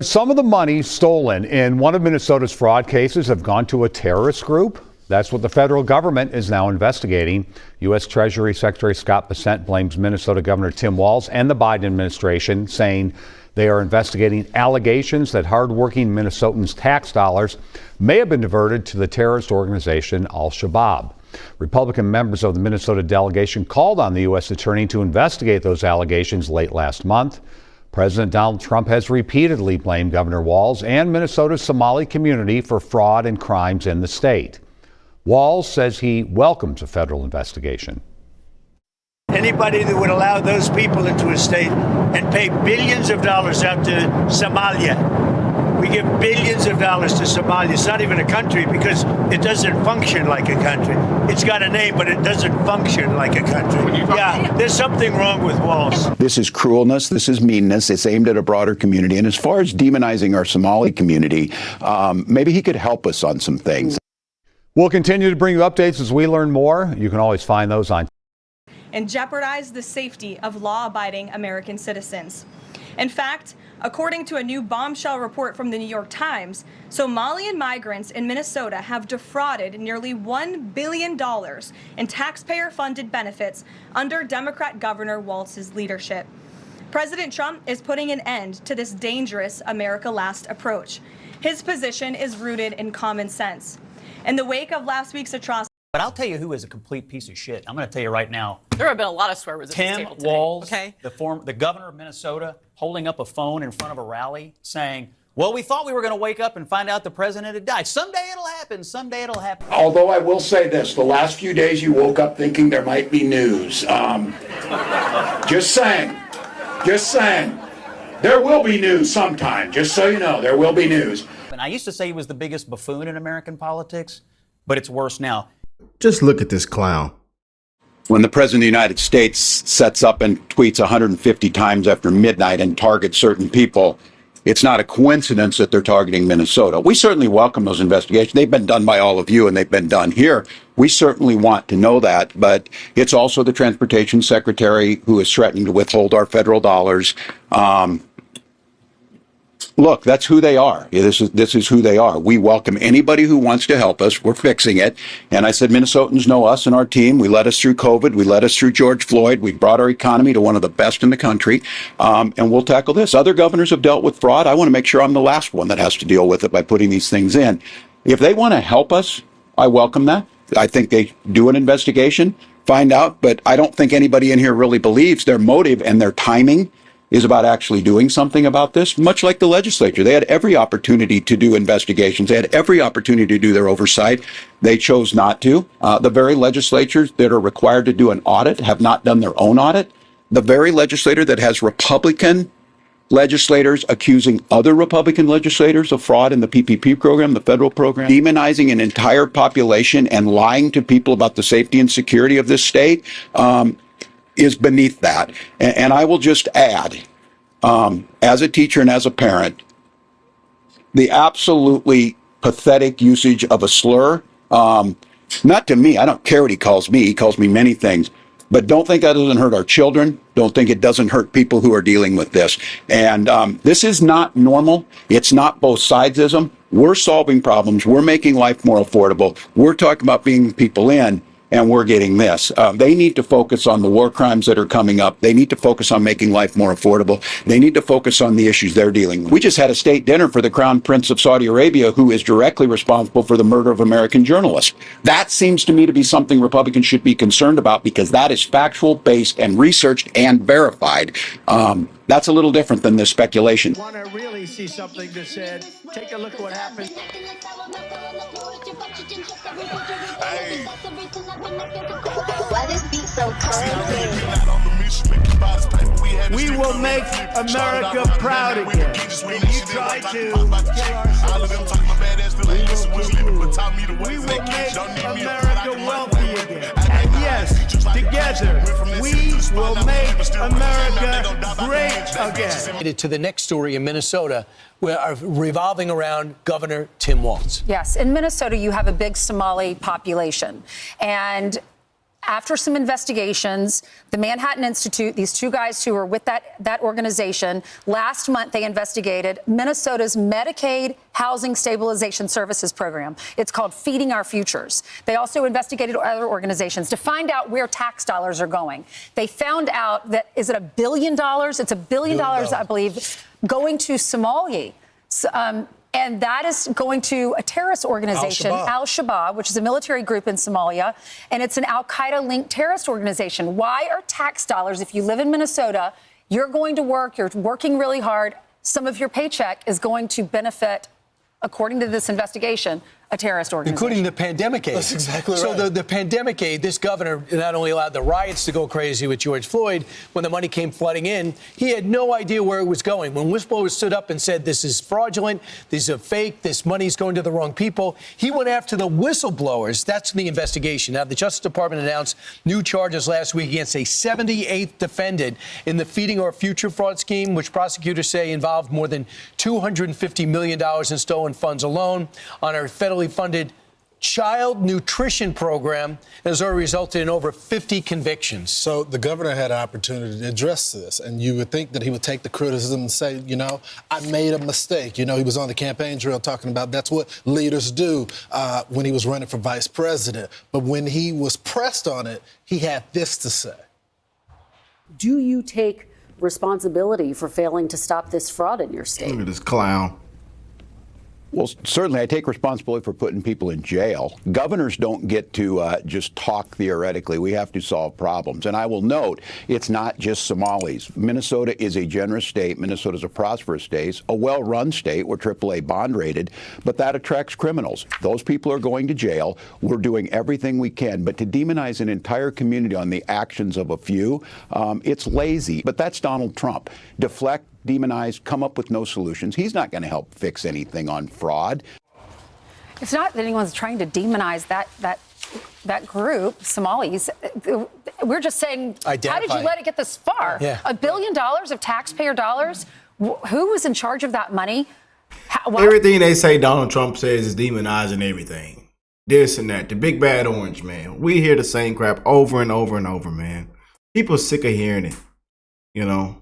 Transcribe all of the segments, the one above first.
Some of the money stolen in one of Minnesota's fraud cases have gone to a terrorist group. That's what the federal government is now investigating. U.S. Treasury Secretary Scott Bessent blames Minnesota Governor Tim Walz and the Biden administration, saying they are investigating allegations that hardworking Minnesotans' tax dollars may have been diverted to the terrorist organization Al-Shabaab. Republican members of the Minnesota delegation called on the U.S. attorney to investigate those allegations late last month. President Donald Trump has repeatedly blamed Governor Walz and Minnesota's Somali community for fraud and crimes in the state. Walz says he welcomes a federal investigation. Anybody that would allow those people into a state and pay billions of dollars out to Somalia. We give billions of dollars to Somalia. It's not even a country because it doesn't function like a country. It's got a name, but it doesn't function like a country. Yeah, there's something wrong with Walz. This is cruelness. This is meanness. It's aimed at a broader community. And as far as demonizing our Somali community, maybe he could help us on some things. We'll continue to bring you updates as we learn more. You can always find those on. And jeopardize the safety of law-abiding American citizens. In fact, according to a new bombshell report from the New York Times, Somalian migrants in Minnesota have defrauded nearly $1 billion in taxpayer-funded benefits under Democrat Governor Walz's leadership. President Trump is putting an end to this dangerous America Last approach. His position is rooted in common sense. In the wake of last week's atrocity, but I'll tell you who is a complete piece of shit. I'm going to tell you right now. There have been a lot of swear words at this table today. Walz, okay? the governor of Minnesota, holding up a phone in front of a rally saying, well, we thought we were going to wake up and find out the president had died. Someday it'll happen. Someday it'll happen. Although I will say this, the last few days you woke up thinking there might be news. Just saying. Just saying. There will be news sometime. Just so you know, there will be news. And I used to say he was the biggest buffoon in American politics, but it's worse now. Just look at this clown. When the President of the United States sets up and tweets 150 times after midnight and targets certain people, it's not a coincidence that they're targeting Minnesota. We certainly welcome those investigations. They've been done by all of you, and they've been done here. We certainly want to know that, but it's also the Transportation Secretary who is threatening to withhold our federal dollars. Look, that's who they are. This is who they are. We welcome anybody who wants to help us. We're fixing it. And I said, Minnesotans know us and our team. We led us through COVID. We led us through George Floyd. We brought our economy to one of the best in the country. And we'll tackle this. Other governors have dealt with fraud. I want to make sure I'm the last one that has to deal with it by putting these things in. If they want to help us, I welcome that. I think they do an investigation, find out. But I don't think anybody in here really believes their motive and their timing is about actually doing something about this, much like the legislature. They had every opportunity to do investigations. They had every opportunity to do their oversight. They chose not to. The very legislatures that are required to do an audit have not done their own audit. The very legislature that has Republican legislators accusing other Republican legislators of fraud in the PPP program, the federal program, demonizing an entire population and lying to people about the safety and security of this state, is beneath that. And I will just add, as a teacher and as a parent, the absolutely pathetic usage of a slur, not to me, I don't care what he calls me many things, but don't think that doesn't hurt our children. Don't think it doesn't hurt people who are dealing with this. And this is not normal. It's not both sidesism. We're solving problems. We're making life more affordable. We're talking about bringing people in. And we're getting this. They need to focus on the war crimes that are coming up. They need to focus on making life more affordable. They need to focus on the issues they're dealing with. We just had a state dinner for the Crown Prince of Saudi Arabia, who is directly responsible for the murder of American journalists. That seems to me to be something Republicans should be concerned about, because that is factual, based, and researched and verified. That's a little different than this speculation. Want to really see something that said, take a look at what happened. Hey. Why this beat so cold? We will make America proud again. And you try to kill our we will make America wealthy again. And yes, together, we will make America great again. To the next story in Minnesota, revolving around Governor Tim Walz. Yes, in Minnesota, you have a big Somali population. And After some investigations, the Manhattan Institute, these two guys who were with that organization, last month they investigated Minnesota's Medicaid Housing Stabilization Services program. It's called Feeding Our Futures. They also investigated other organizations to find out where tax dollars are going. They found out that, is it $1 billion? It's $1 billion, I believe, going to Somalia. And that is going to a terrorist organization, Al-Shabaab, which is a military group in Somalia, and it's an al-Qaeda-linked terrorist organization. Why are tax dollars, if you live in Minnesota, you're going to work, you're working really hard, some of your paycheck is going to benefit, according to this investigation, a terrorist organization. Including the pandemic aid. That's exactly right. So the pandemic aid, this governor not only allowed the riots to go crazy with George Floyd, when the money came flooding in, he had no idea where it was going. When whistleblowers stood up and said, this is fraudulent, this is fake, this money's going to the wrong people, he went after the whistleblowers. That's the investigation. Now, the Justice Department announced new charges last week against a 78th defendant in the Feeding Our Future fraud scheme, which prosecutors say involved more than $250 million in stolen funds alone on our federally funded child nutrition program, and has already resulted in over 50 convictions. So the governor had an opportunity to address this, and you would think that he would take the criticism and say, you know, I made a mistake. You know, he was on the campaign trail talking about that's what leaders do when he was running for vice president. But when he was pressed on it, he had this to say. Do you take responsibility for failing to stop this fraud in your state? Look at this clown. Well, certainly I take responsibility for putting people in jail. Governors don't get to just talk theoretically. We have to solve problems. And I will note, it's not just Somalis. Minnesota is a generous state. Minnesota is a prosperous state, a well-run state. We're AAA bond rated, but that attracts criminals. Those people are going to jail. We're doing everything we can. But to demonize an entire community on the actions of a few, it's lazy. But that's Donald Trump. Deflect, demonize, come up with no solutions. He's not going to help fix anything on fraud. It's not that anyone's trying to demonize that group, Somalis. We're just saying, how did you let it get this far? Yeah. $1 billion of taxpayer dollars? Who was in charge of that money? Everything they say Donald Trump says is demonizing everything. This and that. The big bad orange, man. We hear the same crap over and over and over, man. People are sick of hearing it, you know.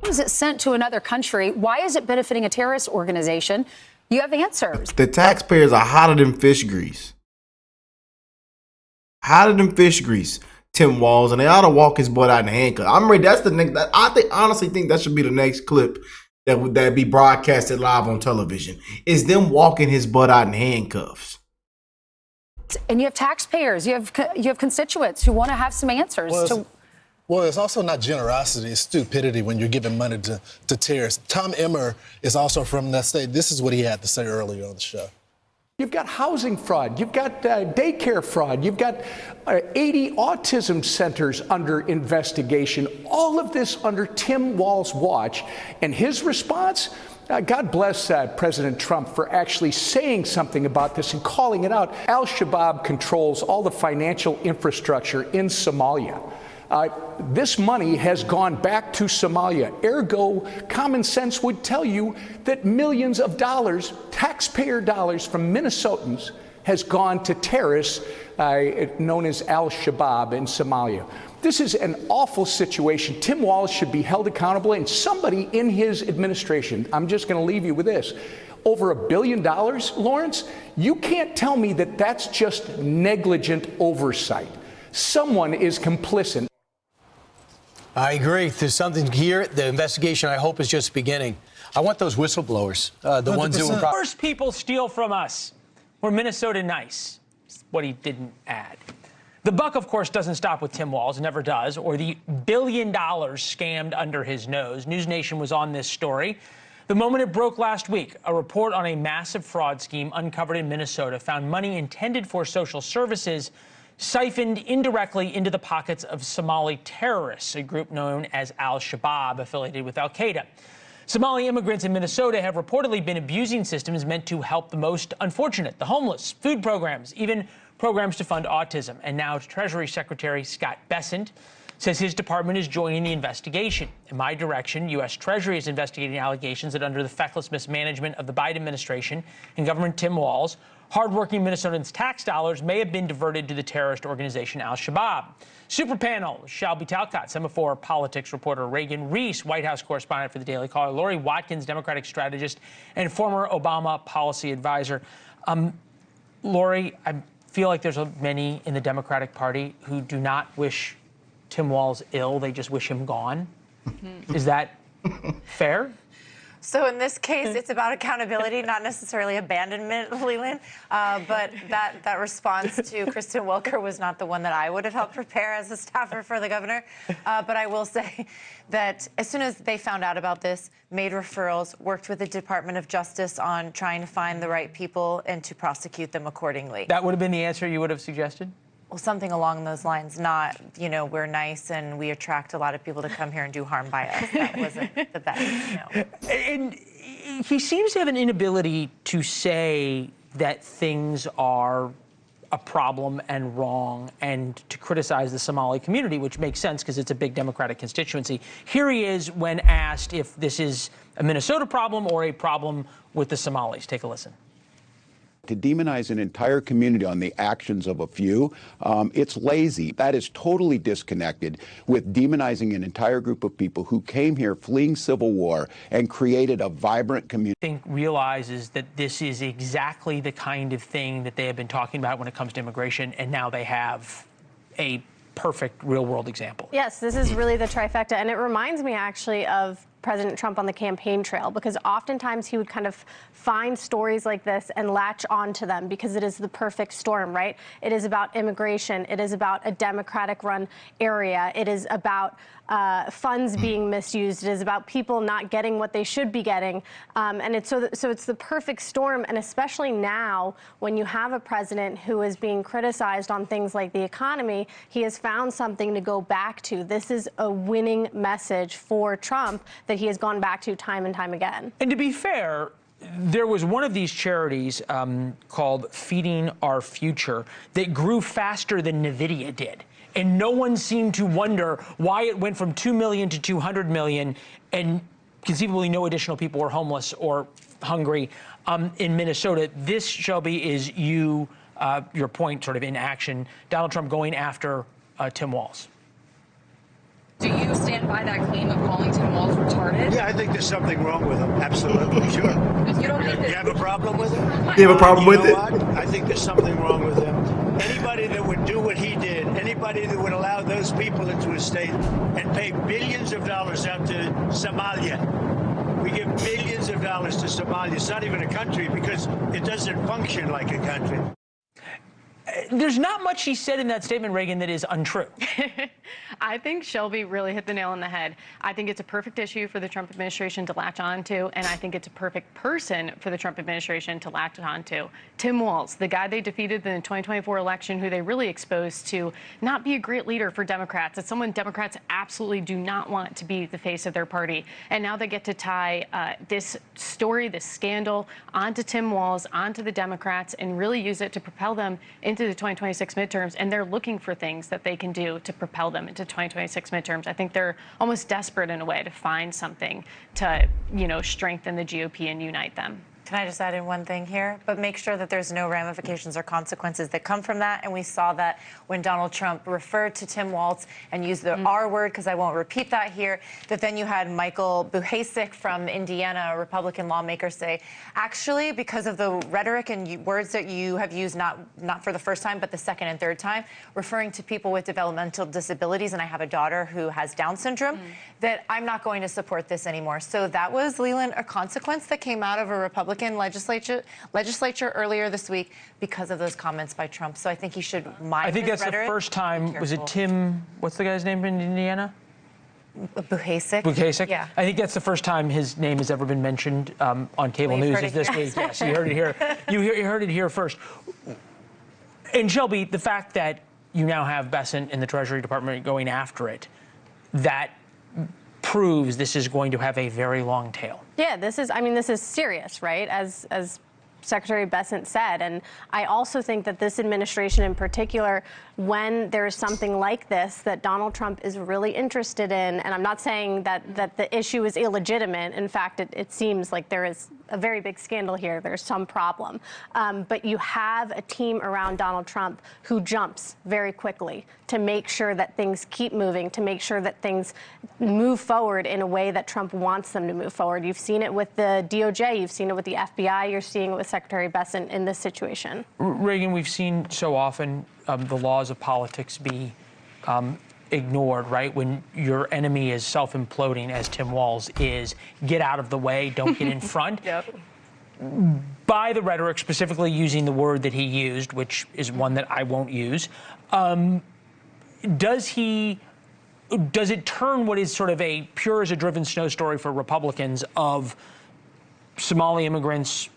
Was it sent to another country? Why is it benefiting a terrorist organization? You have answers. The taxpayers are hotter than fish grease. Hotter than fish grease. Tim Walz, and they ought to walk his butt out in handcuffs. I'm ready. That's the next. Honestly think that should be the next clip that would be broadcasted live on television. Is them walking his butt out in handcuffs. And you have taxpayers. You have constituents who want to have some answers. Well, it's also not generosity, it's stupidity when you're giving money to terrorists. Tom Emmer is also from that state. This is what he had to say earlier on the show. You've got housing fraud. You've got daycare fraud. You've got 80 autism centers under investigation. All of this under Tim Walz's watch. And his response? God bless President Trump for actually saying something about this and calling it out. Al-Shabaab controls all the financial infrastructure in Somalia. This money has gone back to Somalia. Ergo, common sense would tell you that millions of dollars, taxpayer dollars from Minnesotans, has gone to terrorists known as Al-Shabaab in Somalia. This is an awful situation. Tim Walz should be held accountable, and somebody in his administration, I'm just going to leave you with this, over $1 billion, Lawrence, you can't tell me that that's just negligent oversight. Someone is complicit. I agree. There's something here. The investigation, I hope, is just beginning. I want those whistleblowers, the 100%. Ones who were... First people steal from us. We're Minnesota nice. That's what he didn't add. The buck, of course, doesn't stop with Tim Walz, never does, or the $1 billion scammed under his nose. News Nation was on this story. The moment it broke last week, a report on a massive fraud scheme uncovered in Minnesota found money intended for social services siphoned indirectly into the pockets of Somali terrorists, a group known as Al-Shabaab, affiliated with Al-Qaeda. Somali immigrants in Minnesota have reportedly been abusing systems meant to help the most unfortunate, the homeless, food programs, even programs to fund autism. And now Treasury Secretary Scott Bessent says his department is joining the investigation. In my direction, U.S. Treasury is investigating allegations that under the feckless mismanagement of the Biden administration and Governor Tim Walz, hardworking Minnesotans' tax dollars may have been diverted to the terrorist organization Al-Shabaab. Super panel, Shelby Talcott, Semaphore politics reporter Reagan Reese, White House correspondent for the Daily Caller, Lori Watkins, Democratic strategist and former Obama policy advisor. Lori, I feel like there's many in the Democratic Party who do not wish Tim Walz ill. They just wish him gone. Is that fair? So in this case, it's about accountability, not necessarily abandonment, Leland. But that response to Kristen Welker was not the one that I would have helped prepare as a staffer for the governor. But I will say that as soon as they found out about this, made referrals, worked with the Department of Justice on trying to find the right people and to prosecute them accordingly. That would have been the answer you would have suggested? Well, something along those lines, not, we're nice and we attract a lot of people to come here and do harm by us. That wasn't the best, no. And he seems to have an inability to say that things are a problem and wrong and to criticize the Somali community, which makes sense because it's a big Democratic constituency. Here he is when asked if this is a Minnesota problem or a problem with the Somalis. Take a listen. To demonize an entire community on the actions of a few, it's lazy. That is totally disconnected with demonizing an entire group of people who came here fleeing civil war and created a vibrant community. I think realizes that this is exactly the kind of thing that they have been talking about when it comes to immigration, and now they have a perfect real-world example. Yes, this is really the trifecta, and it reminds me actually of President Trump on the campaign trail, because oftentimes he would kind of find stories like this and latch onto them because it is the perfect storm, right? It is about immigration. It is about a Democratic-run area. It is about funds being misused. It is about people not getting what they should be getting. And it's so it's the perfect storm, and especially now when you have a president who is being criticized on things like the economy, he has found something to go back to. This is a winning message for Trump that he has gone back to time and time again. And to be fair, there was one of these charities called Feeding Our Future that grew faster than NVIDIA did. And no one seemed to wonder why it went from 2 million to 200 million, and conceivably no additional people were homeless or hungry in Minnesota. This, Shelby, is your point sort of in action. Donald Trump going after Tim Walz. Do you stand by that claim of calling Tim Walz retarded? Yeah, I think there's something wrong with him. Absolutely, sure. You don't think You have a problem with him? You have a problem with it? What? I think there's something wrong with him. Anybody that would do what he did, anybody that would allow those people into his state and pay billions of dollars out to Somalia. We give billions of dollars to Somalia. It's not even a country because it doesn't function like a country. There's not much he said in that statement, Reagan, that is untrue. I think Shelby really hit the nail on the head. I think it's a perfect issue for the Trump administration to latch on to, and I think it's a perfect person for the Trump administration to latch on to. Tim Walz, the guy they defeated in the 2024 election, who they really exposed to not be a great leader for Democrats. It's someone Democrats absolutely do not want to be the face of their party. And now they get to tie this story, this scandal, onto Tim Walz, onto the Democrats, and really use it to propel them into the 2026 midterms. And they're looking for things that they can do to propel them into 2026 midterms. I think they're almost desperate in a way to find something to, strengthen the GOP and unite them. Can I just add in one thing here? But make sure that there's no ramifications or consequences that come from that. And we saw that when Donald Trump referred to Tim Walz and used the R word, because I won't repeat that here, that then you had Michael Buhasek from Indiana, a Republican lawmaker, say, actually, because of the rhetoric and words that you have used, not for the first time, but the second and third time, referring to people with developmental disabilities, and I have a daughter who has Down syndrome, that I'm not going to support this anymore. So that was, Leland, a consequence that came out of a Republican legislature earlier this week because of those comments by Trump. So I think he should mind. I think that's the first time. Was it Tim? What's the guy's name in Indiana? Buhasek. Buhasek. Yeah. I think that's the first time his name has ever been mentioned on cable news this week. Yes, you heard it here. You heard it here first. And Shelby, the fact that you now have Bessent in the Treasury Department going after it, that proves this is going to have a very long tail. Yeah, this is serious, right? As Secretary Bessent said. And I also think that this administration in particular, when there's something like this that Donald Trump is really interested in, and I'm not saying that the issue is illegitimate. In fact, it seems like there is a very big scandal here. There's some problem. But you have a team around Donald Trump who jumps very quickly to make sure that things keep moving, to make sure that things move forward in a way that Trump wants them to move forward. You've seen it with the DOJ. You've seen it with the FBI. You're seeing it with Secretary Bessent in this situation. Reagan, we've seen so often the laws of politics be ignored, right? When your enemy is self-imploding, as Tim Walz is, get out of the way, don't get in front. Yep. By the rhetoric, specifically using the word that he used, which is one that I won't use, does it turn what is sort of a pure as a driven snow story for Republicans of Somali immigrants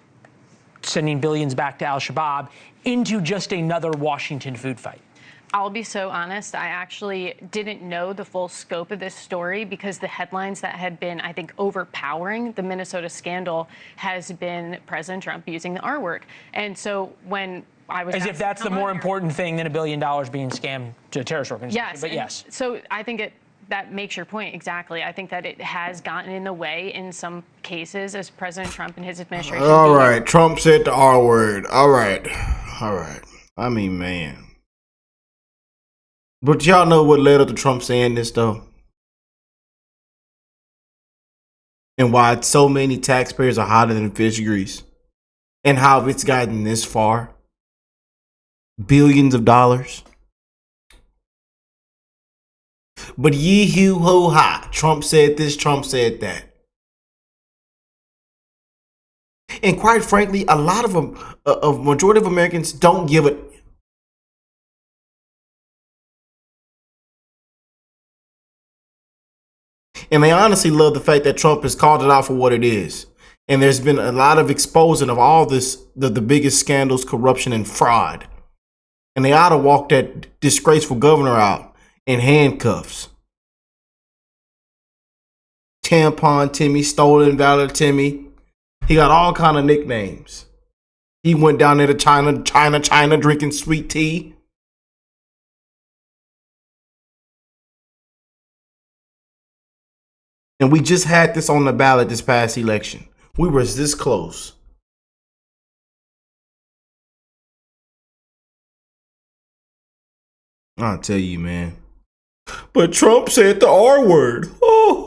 sending billions back to al-Shabaab into just another Washington food fight? I'll be so honest, I actually didn't know the full scope of this story because the headlines that had been, I think, overpowering the Minnesota scandal has been President Trump using the R word. And so when I was as if that's the more important thing than $1 billion being scammed to a terrorist organization. Yes, but yes. So I think that makes your point exactly. I think that it has gotten in the way in some cases as President Trump and his administration. All right, Trump said the R word. All right. I mean, man. But y'all know what led up to Trump saying this, though? And why so many taxpayers are hotter than fish grease? And how it's gotten this far? Billions of dollars. But yee-hoo-ho-ha. Trump said this, Trump said that. And quite frankly, a lot of them, a majority of Americans don't give it. And they honestly love the fact that Trump has called it out for what it is. And there's been a lot of exposing of all this, the biggest scandals, corruption, and fraud. And they ought to walk that disgraceful governor out in handcuffs. Tampon Timmy, Stolen Valor Timmy. He got all kind of nicknames. He went down there to China drinking sweet tea. And we just had this on the ballot this past election. We were this close. I'll tell you, man. But Trump said the R word. Oh.